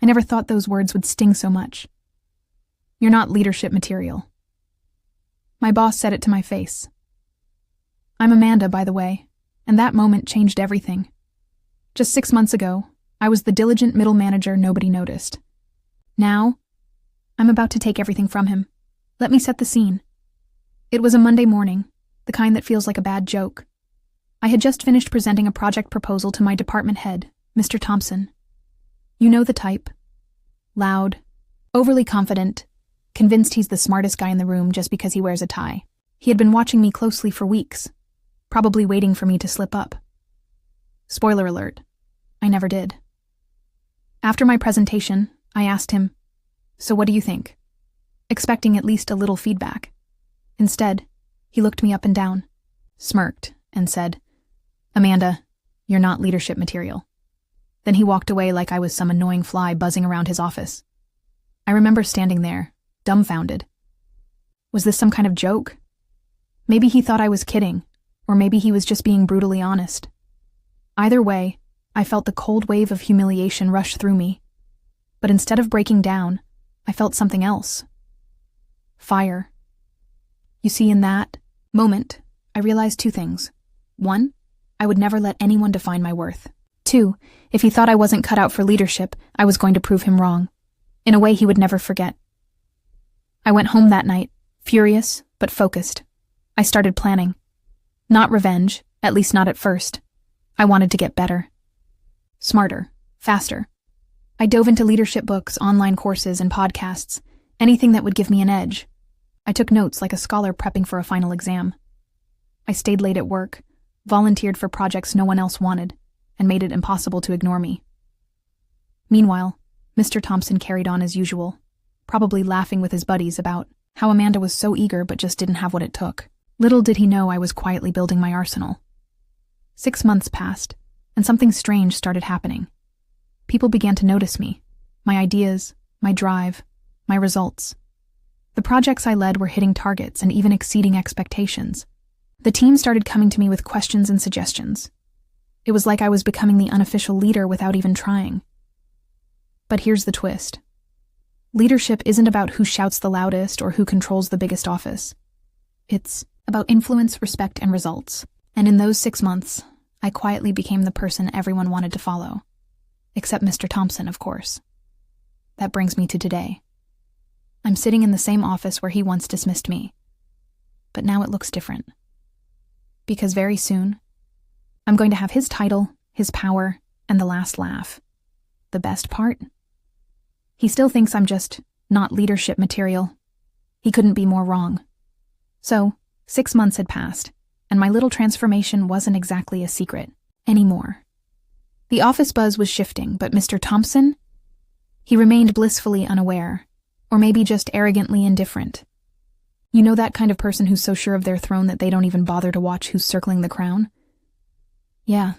I never thought those words would sting so much. You're not leadership material. My boss said it to my face. I'm Amanda, by the way, and that moment changed everything. Just 6 months ago, I was the diligent middle manager nobody noticed. Now, I'm about to take everything from him. Let me set the scene. It was a Monday morning, the kind that feels like a bad joke. I had just finished presenting a project proposal to my department head, Mr. Thompson. You know the type. Loud, overly confident, convinced he's the smartest guy in the room just because he wears a tie. He had been watching me closely for weeks, probably waiting for me to slip up. Spoiler alert, I never did. After my presentation, I asked him, "So what do you think?" expecting at least a little feedback. Instead, he looked me up and down, smirked, and said, "Amanda, you're not leadership material." Then he walked away like I was some annoying fly buzzing around his office. I remember standing there, dumbfounded. Was this some kind of joke? Maybe he thought I was kidding, or maybe he was just being brutally honest. Either way, I felt the cold wave of humiliation rush through me. But instead of breaking down, I felt something else. Fire. You see, in that moment, I realized 2 things. 1, I would never let anyone define my worth. 2, if he thought I wasn't cut out for leadership, I was going to prove him wrong, in a way he would never forget. I went home that night, furious but focused. I started planning. Not revenge, at least not at first. I wanted to get better. Smarter, faster. I dove into leadership books, online courses, and podcasts, anything that would give me an edge. I took notes like a scholar prepping for a final exam. I stayed late at work, volunteered for projects no one else wanted, and made it impossible to ignore me. Meanwhile, Mr. Thompson carried on as usual, probably laughing with his buddies about how Amanda was so eager but just didn't have what it took. Little did he know I was quietly building my arsenal. 6 months passed, and something strange started happening. People began to notice me, my ideas, my drive, my results. The projects I led were hitting targets and even exceeding expectations. The team started coming to me with questions and suggestions. It was like I was becoming the unofficial leader without even trying. But here's the twist. Leadership isn't about who shouts the loudest or who controls the biggest office. It's about influence, respect, and results. And in those 6 months, I quietly became the person everyone wanted to follow. Except Mr. Thompson, of course. That brings me to today. I'm sitting in the same office where he once dismissed me. But now it looks different. Because very soon, I'm going to have his title, his power, and the last laugh. The best part? He still thinks I'm just not leadership material. He couldn't be more wrong. So, 6 months had passed, and my little transformation wasn't exactly a secret anymore. The office buzz was shifting, but Mr. Thompson? He remained blissfully unaware, or maybe just arrogantly indifferent. You know that kind of person who's so sure of their throne that they don't even bother to watch who's circling the crown? Yeah,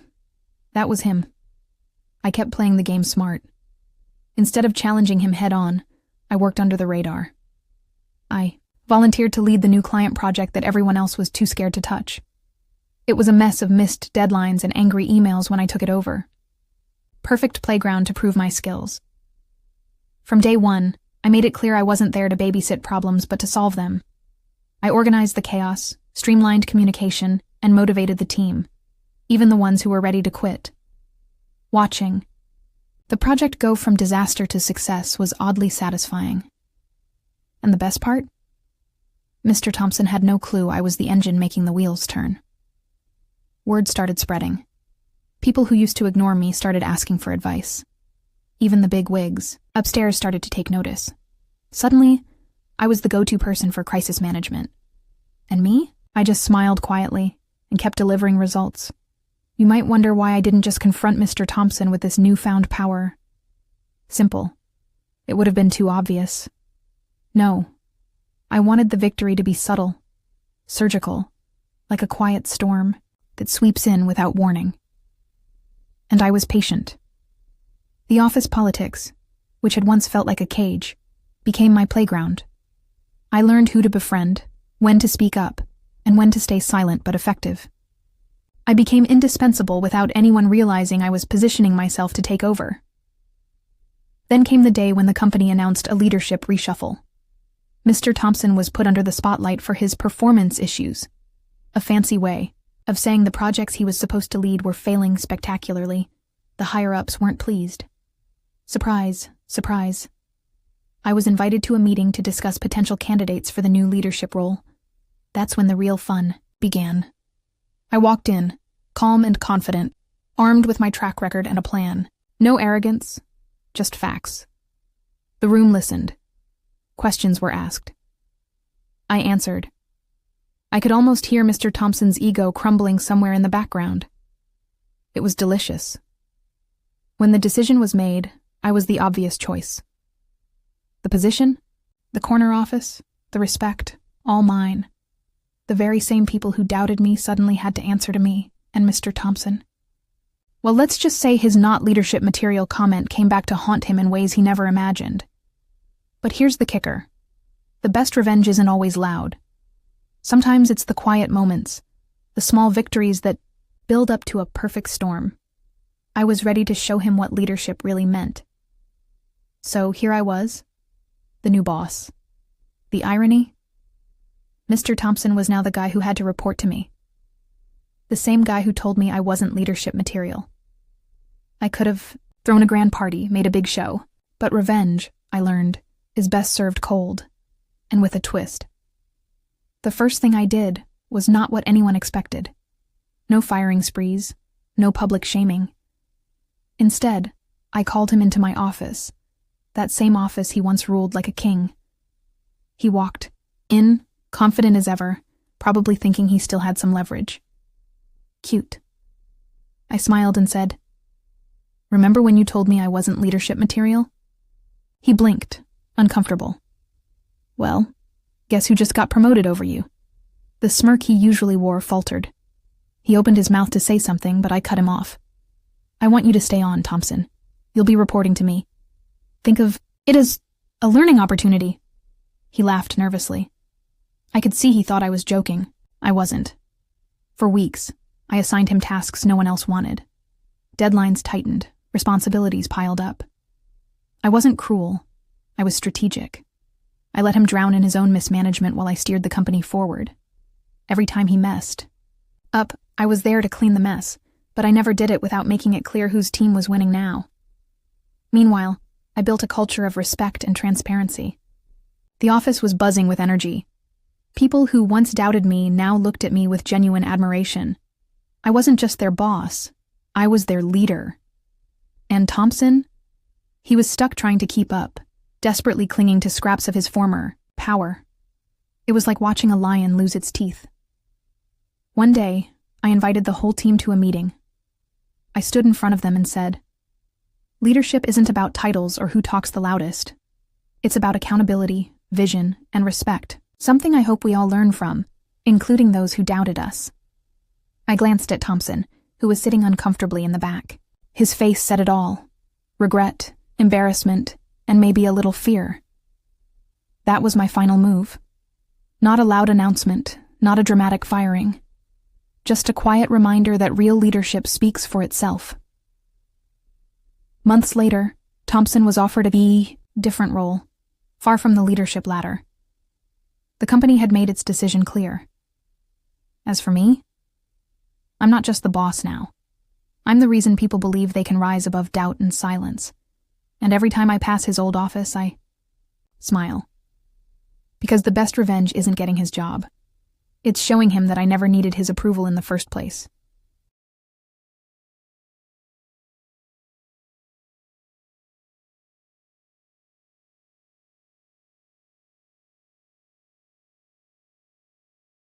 that was him. I kept playing the game smart. Instead of challenging him head-on, I worked under the radar. I volunteered to lead the new client project that everyone else was too scared to touch. It was a mess of missed deadlines and angry emails when I took it over. Perfect playground to prove my skills. From day 1, I made it clear I wasn't there to babysit problems but to solve them. I organized the chaos, streamlined communication, and motivated the team, even the ones who were ready to quit. Watching the project go from disaster to success was oddly satisfying. And the best part? Mr. Thompson had no clue I was the engine making the wheels turn. Word started spreading. People who used to ignore me started asking for advice. Even the big wigs upstairs started to take notice. Suddenly, I was the go-to person for crisis management. And me? I just smiled quietly and kept delivering results. You might wonder why I didn't just confront Mr. Thompson with this newfound power. Simple. It would have been too obvious. No. I wanted the victory to be subtle, surgical, like a quiet storm that sweeps in without warning. And I was patient. The office politics, which had once felt like a cage, became my playground. I learned who to befriend, when to speak up, and when to stay silent but effective. I became indispensable without anyone realizing I was positioning myself to take over. Then came the day when the company announced a leadership reshuffle. Mr. Thompson was put under the spotlight for his performance issues, a fancy way of saying the projects he was supposed to lead were failing spectacularly. The higher-ups weren't pleased. Surprise, surprise. I was invited to a meeting to discuss potential candidates for the new leadership role. That's when the real fun began. I walked in, calm and confident, armed with my track record and a plan. No arrogance, just facts. The room listened. Questions were asked. I answered. I could almost hear Mr. Thompson's ego crumbling somewhere in the background. It was delicious. When the decision was made, I was the obvious choice. The position, the corner office, the respect, all mine. The very same people who doubted me suddenly had to answer to me and Mr. Thompson. Well, let's just say his not leadership material comment came back to haunt him in ways he never imagined. But here's the kicker. The best revenge isn't always loud. Sometimes it's the quiet moments, the small victories that build up to a perfect storm. I was ready to show him what leadership really meant. So here I was, the new boss. The irony? Mr. Thompson was now the guy who had to report to me. The same guy who told me I wasn't leadership material. I could have thrown a grand party, made a big show, but revenge, I learned, is best served cold, and with a twist. The first thing I did was not what anyone expected. No firing sprees, no public shaming. Instead, I called him into my office, that same office he once ruled like a king. He walked in, confident as ever, probably thinking he still had some leverage. Cute. I smiled and said, "Remember when you told me I wasn't leadership material?" He blinked, uncomfortable. "Well, guess who just got promoted over you?" The smirk he usually wore faltered. He opened his mouth to say something, but I cut him off. "I want you to stay on, Thompson. You'll be reporting to me. Think of it as a learning opportunity." He laughed nervously. I could see he thought I was joking. I wasn't. For weeks, I assigned him tasks no one else wanted. Deadlines tightened, responsibilities piled up. I wasn't cruel. I was strategic. I let him drown in his own mismanagement while I steered the company forward. Every time he messed up, I was there to clean the mess, but I never did it without making it clear whose team was winning now. Meanwhile, I built a culture of respect and transparency. The office was buzzing with energy. People who once doubted me now looked at me with genuine admiration. I wasn't just their boss, I was their leader. And Thompson? He was stuck trying to keep up, desperately clinging to scraps of his former power. It was like watching a lion lose its teeth. One day, I invited the whole team to a meeting. I stood in front of them and said, "Leadership isn't about titles or who talks the loudest. It's about accountability, vision, and respect, something I hope we all learn from, including those who doubted us." I glanced at Thompson, who was sitting uncomfortably in the back. His face said it all. Regret, embarrassment, and maybe a little fear. That was my final move. Not a loud announcement, not a dramatic firing. Just a quiet reminder that real leadership speaks for itself. Months later, Thompson was offered a different role, far from the leadership ladder. The company had made its decision clear. As for me, I'm not just the boss now. I'm the reason people believe they can rise above doubt and silence. And every time I pass his old office, I smile. Because the best revenge isn't getting his job. It's showing him that I never needed his approval in the first place.